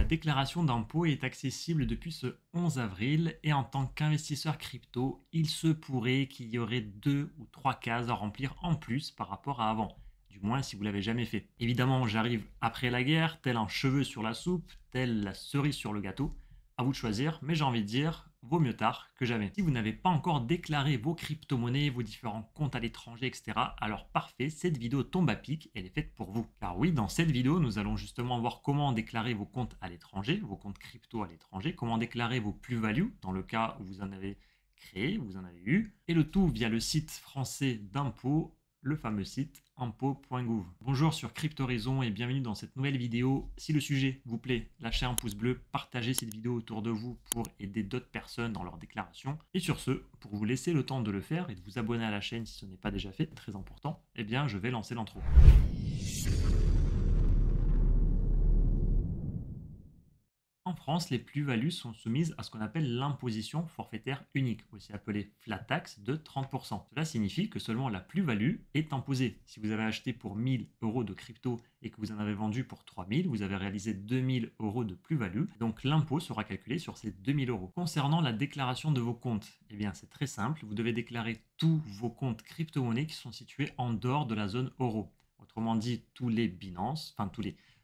déclaration d'impôt est accessible depuis ce 11 avril et en tant qu'investisseur crypto, il se pourrait qu'il y aurait 2 ou 3 cases à remplir en plus par rapport à avant. Du moins si vous l'avez jamais fait. Évidemment, j'arrive après la guerre, tel un cheveu sur la soupe, telle la cerise sur le gâteau. À vous de choisir, mais j'ai envie de dire, vaut mieux tard que jamais. Si vous n'avez pas encore déclaré vos crypto-monnaies, vos différents comptes à l'étranger, etc., alors parfait, cette vidéo tombe à pic, elle est faite pour vous. Car oui, dans cette vidéo, nous allons justement voir comment déclarer vos comptes à l'étranger, vos comptes crypto à l'étranger, comment déclarer vos plus-values, dans le cas où vous en avez créé, vous en avez eu, et le tout via le site français d'impôt, le fameux site impôt.gouv. Bonjour sur Cryptoraison et bienvenue dans cette nouvelle vidéo. Si le sujet vous plaît, lâchez un pouce bleu, partagez cette vidéo autour de vous pour aider d'autres personnes dans leur déclaration. Et sur ce, pour vous laisser le temps de le faire et de vous abonner à la chaîne si ce n'est pas déjà fait, très important, eh bien je vais lancer l'intro. En France, les plus-values sont soumises à ce qu'on appelle l'imposition forfaitaire unique, aussi appelée flat tax de 30%. Cela signifie que seulement la plus-value est imposée. Si vous avez acheté pour 1000 euros de crypto et que vous en avez vendu pour 3000, vous avez réalisé 2000 euros de plus-value. Donc l'impôt sera calculé sur ces 2000 euros. Concernant la déclaration de vos comptes, eh bien c'est très simple. Vous devez déclarer tous vos comptes crypto-monnaies qui sont situés en dehors de la zone euro. Autrement dit, tous les Binance,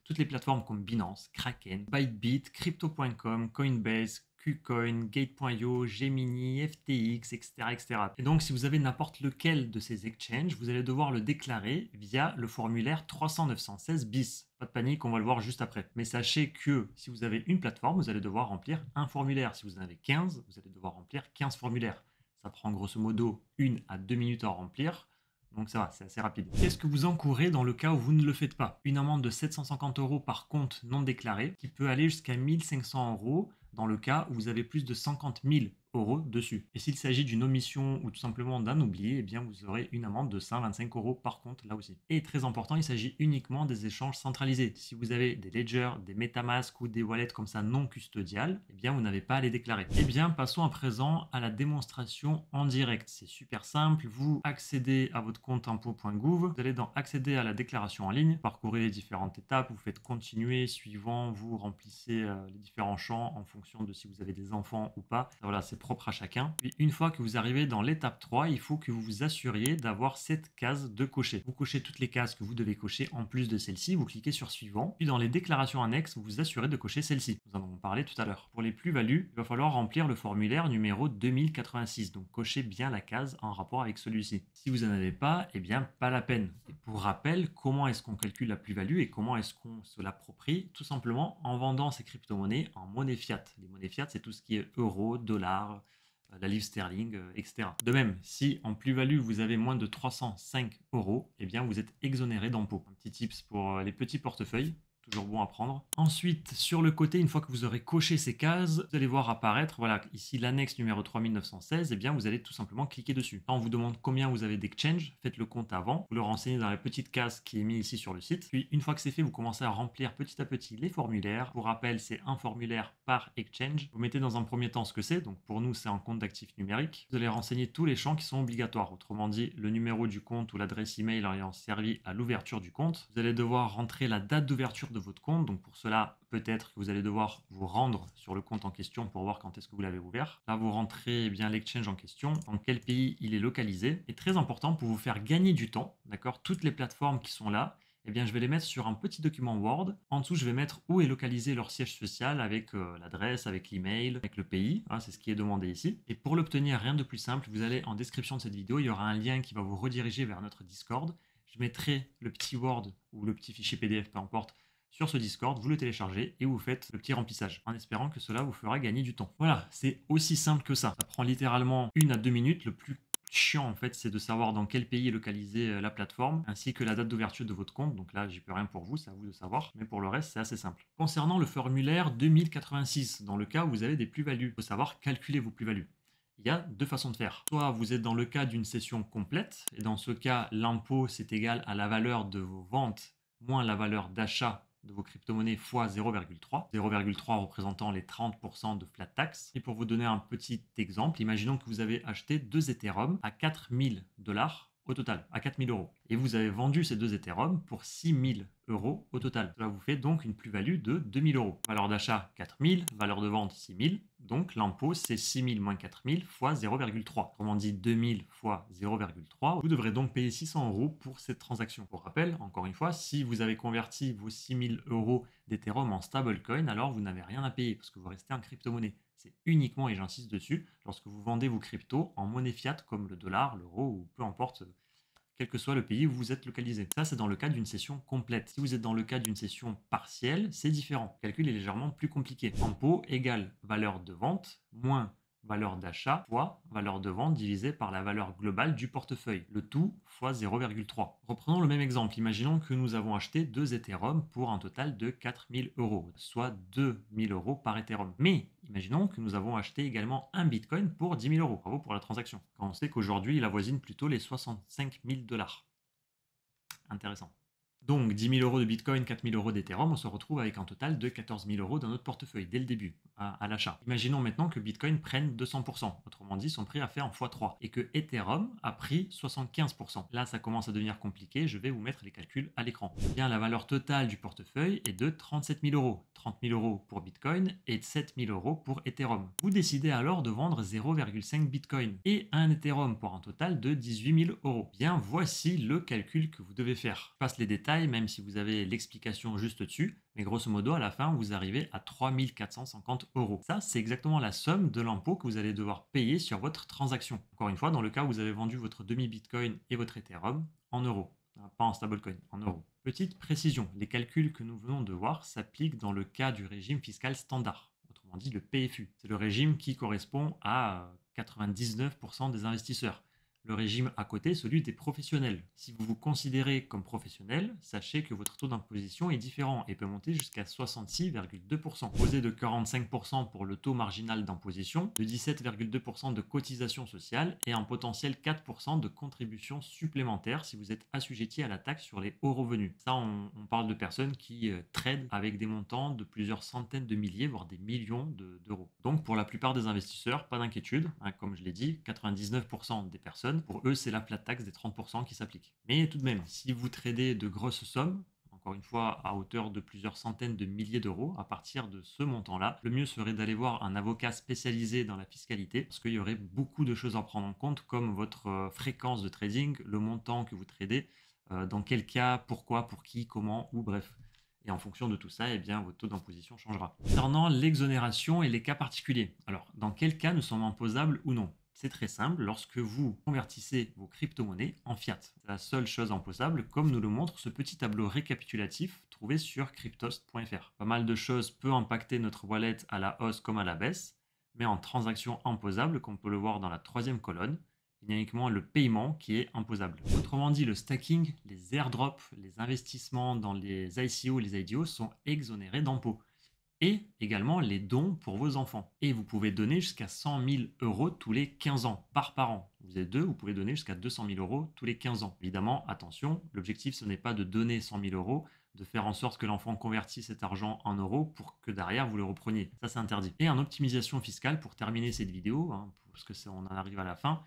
toutes les plateformes comme Binance, Kraken, Bybit, Crypto.com, Coinbase, KuCoin, Gate.io, Gemini, FTX, etc., etc. Et donc, si vous avez n'importe lequel de ces exchanges, vous allez devoir le déclarer via le formulaire 300 916 bis. Pas de panique, on va le voir juste après. Mais sachez que si vous avez une plateforme, vous allez devoir remplir un formulaire. Si vous en avez 15, vous allez devoir remplir 15 formulaires. Ça prend grosso modo 1 à 2 minutes à remplir. Donc ça va, c'est assez rapide. Qu'est-ce que vous encourez dans le cas où vous ne le faites pas? Une amende de 750 euros par compte non déclaré qui peut aller jusqu'à 1500 euros dans le cas où vous avez plus de 50 000 euros dessus. Et s'il s'agit d'une omission ou tout simplement d'un oubli, eh bien vous aurez une amende de 125 euros par compte là aussi. Et très important, il s'agit uniquement des échanges centralisés. Si vous avez des ledgers, des MetaMask ou des wallets comme ça non custodiales, eh bien vous n'avez pas à les déclarer. Eh bien passons à présent à la démonstration en direct. C'est super simple, vous accédez à votre compte impôt.gouv, vous allez dans accéder à la déclaration en ligne, parcourez les différentes étapes, vous faites continuer, suivant, vous remplissez les différents champs en fonction de si vous avez des enfants ou pas. Voilà, c'est propre à chacun. Puis une fois que vous arrivez dans l'étape 3, il faut que vous vous assuriez d'avoir cette case de cocher. Vous cochez toutes les cases que vous devez cocher en plus de celle-ci, vous cliquez sur suivant. Puis dans les déclarations annexes, vous vous assurez de cocher celle-ci. Nous en avons parlé tout à l'heure. Pour les plus-values, il va falloir remplir le formulaire numéro 2086. Donc cochez bien la case en rapport avec celui-ci. Si vous n'en avez pas, eh bien pas la peine. Et pour rappel, comment est-ce qu'on calcule la plus-value et comment est-ce qu'on se l'approprie? Tout simplement en vendant ces crypto-monnaies en monnaie fiat. Les monnaies fiat, c'est tout ce qui est euro, dollar, la livre sterling, etc. De même, si en plus-value vous avez moins de 305 euros, eh bien vous êtes exonéré d'impôt. Un petit tips pour les petits portefeuilles. Toujours bon à prendre. Ensuite, sur le côté, une fois que vous aurez coché ces cases, vous allez voir apparaître, voilà, ici l'annexe numéro 3916, et bien vous allez tout simplement cliquer dessus. Là, on vous demande combien vous avez d'exchange, faites le compte avant, vous le renseignez dans la petite case qui est mise ici sur le site. Puis, une fois que c'est fait, vous commencez à remplir petit à petit les formulaires. Pour rappel, c'est un formulaire par exchange. Vous mettez dans un premier temps ce que c'est, donc pour nous, c'est un compte d'actifs numériques. Vous allez renseigner tous les champs qui sont obligatoires, autrement dit, le numéro du compte ou l'adresse email ayant servi à l'ouverture du compte. Vous allez devoir rentrer la date d'ouverture de votre compte. Donc pour cela, peut-être que vous allez devoir vous rendre sur le compte en question pour voir quand est-ce que vous l'avez ouvert. Là, vous rentrez bien l'exchange en question, dans quel pays il est localisé. Et très important pour vous faire gagner du temps, d'accord, toutes les plateformes qui sont là, eh bien, je vais les mettre sur un petit document Word. En dessous, je vais mettre où est localisé leur siège social avec l'adresse, avec l'email, avec le pays. Hein, c'est ce qui est demandé ici. Et pour l'obtenir, rien de plus simple, vous allez en description de cette vidéo, il y aura un lien qui va vous rediriger vers notre Discord. Je mettrai le petit Word ou le petit fichier PDF, peu importe, sur ce Discord, vous le téléchargez et vous faites le petit remplissage en espérant que cela vous fera gagner du temps. Voilà, c'est aussi simple que ça. Ça prend littéralement 1 à 2 minutes. Le plus chiant en fait, c'est de savoir dans quel pays est localisée la plateforme ainsi que la date d'ouverture de votre compte. Donc là, j'y peux rien pour vous, c'est à vous de savoir. Mais pour le reste, c'est assez simple. Concernant le formulaire 2086, dans le cas où vous avez des plus-values, il faut savoir calculer vos plus-values. Il y a deux façons de faire. Soit vous êtes dans le cas d'une session complète, et dans ce cas, l'impôt, c'est égal à la valeur de vos ventes moins la valeur d'achat de vos crypto-monnaies fois 0,3, 0,3 représentant les 30% de flat tax. Et pour vous donner un petit exemple, imaginons que vous avez acheté 2 Ethereum à 4000 $, au total, à 4 000 euros. Et vous avez vendu ces 2 Ethereum pour 6 000 euros au total. Cela vous fait donc une plus-value de 2 000 euros. Valeur d'achat 4 000, valeur de vente 6 000. Donc l'impôt c'est 6 000 moins 4 000 fois 0,3. Autrement dit 2 000 fois 0,3. Vous devrez donc payer 600 euros pour cette transaction. Pour rappel, encore une fois, si vous avez converti vos 6 000 euros d'Ethereum en stablecoin, alors vous n'avez rien à payer parce que vous restez en crypto-monnaie. C'est uniquement, et j'insiste dessus, lorsque vous vendez vos cryptos en monnaie fiat comme le dollar, l'euro ou peu importe, quel que soit le pays où vous êtes localisé. Ça, c'est dans le cas d'une session complète. Si vous êtes dans le cas d'une session partielle, c'est différent. Le calcul est légèrement plus compliqué. Impôt égale valeur de vente moins valeur d'achat fois valeur de vente divisée par la valeur globale du portefeuille. Le tout fois 0,3. Reprenons le même exemple. Imaginons que nous avons acheté 2 Ethereum pour un total de 4 000 euros, soit 2 000 euros par Ethereum. Mais imaginons que nous avons acheté également un Bitcoin pour 10 000 euros. Bravo pour la transaction. Quand on sait qu'aujourd'hui, il avoisine plutôt les 65 000 dollars. Intéressant. Donc 10 000 euros de Bitcoin, 4 000 euros d'Ethereum, on se retrouve avec un total de 14 000 euros dans notre portefeuille dès le début, à l'achat. Imaginons maintenant que Bitcoin prenne 200%, autrement dit son prix a fait en x3, et que Ethereum a pris 75%. Là, ça commence à devenir compliqué, je vais vous mettre les calculs à l'écran. Bien, la valeur totale du portefeuille est de 37 000 euros. 30 000 euros pour Bitcoin et 7 000 euros pour Ethereum. Vous décidez alors de vendre 0,5 Bitcoin et un Ethereum pour un total de 18 000 euros. Bien, voici le calcul que vous devez faire. Je passe les détails, même si vous avez l'explication juste dessus, mais grosso modo, à la fin, vous arrivez à 3 450 euros. Ça, c'est exactement la somme de l'impôt que vous allez devoir payer sur votre transaction. Encore une fois, dans le cas où vous avez vendu votre demi-Bitcoin et votre Ethereum en euros. Pas en stablecoin, en euros. Petite précision, les calculs que nous venons de voir s'appliquent dans le cas du régime fiscal standard, autrement dit le PFU. C'est le régime qui correspond à 99% des investisseurs. Le régime à côté, celui des professionnels. Si vous vous considérez comme professionnel, sachez que votre taux d'imposition est différent et peut monter jusqu'à 66,2%. Posé de 45% pour le taux marginal d'imposition, de 17,2% de cotisation sociale et un potentiel 4% de contribution supplémentaire si vous êtes assujetti à la taxe sur les hauts revenus. Ça, on parle de personnes qui tradent avec des montants de plusieurs centaines de milliers, voire des millions d'euros. Donc pour la plupart des investisseurs, pas d'inquiétude, hein, comme je l'ai dit, 99% des personnes, pour eux, c'est la flat tax des 30% qui s'applique. Mais tout de même, si vous tradez de grosses sommes, encore une fois à hauteur de plusieurs centaines de milliers d'euros, à partir de ce montant-là, le mieux serait d'aller voir un avocat spécialisé dans la fiscalité, parce qu'il y aurait beaucoup de choses à prendre en compte, comme votre fréquence de trading, le montant que vous tradez, dans quel cas, pourquoi, pour qui, comment, ou bref. Et en fonction de tout ça, eh bien, votre taux d'imposition changera. Concernant l'exonération et les cas particuliers. Alors, dans quel cas nous sommes imposables ou non? C'est très simple, lorsque vous convertissez vos crypto-monnaies en fiat. C'est la seule chose imposable, comme nous le montre ce petit tableau récapitulatif trouvé sur cryptost.fr. Pas mal de choses peuvent impacter notre wallet à la hausse comme à la baisse, mais en transaction imposable, comme on peut le voir dans la troisième colonne, il y a uniquement le paiement qui est imposable. Autrement dit, le stacking, les airdrops, les investissements dans les ICO et les IDO sont exonérés d'impôts. Et également les dons pour vos enfants. Et vous pouvez donner jusqu'à 100 000 euros tous les 15 ans, par parent. Vous êtes deux, vous pouvez donner jusqu'à 200 000 euros tous les 15 ans. Évidemment, attention, l'objectif ce n'est pas de donner 100 000 euros, de faire en sorte que l'enfant convertisse cet argent en euros pour que derrière vous le repreniez. Ça, c'est interdit. Et en optimisation fiscale, pour terminer cette vidéo, hein, parce que on en arrive à la fin,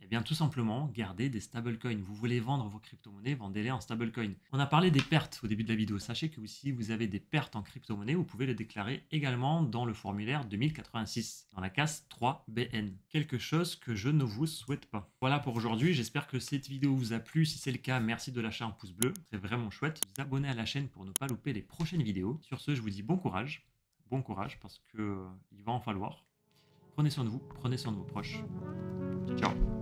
eh bien, tout simplement, gardez des stablecoins. Vous voulez vendre vos crypto-monnaies, vendez-les en stablecoin. On a parlé des pertes au début de la vidéo. Sachez que si vous avez des pertes en crypto-monnaie, vous pouvez les déclarer également dans le formulaire 2086, dans la case 3BN. Quelque chose que je ne vous souhaite pas. Voilà pour aujourd'hui. J'espère que cette vidéo vous a plu. Si c'est le cas, merci de lâcher un pouce bleu. C'est vraiment chouette. Vous abonner à la chaîne pour ne pas louper les prochaines vidéos. Sur ce, je vous dis bon courage. Bon courage parce que il va en falloir. Prenez soin de vous, prenez soin de vos proches. Ciao.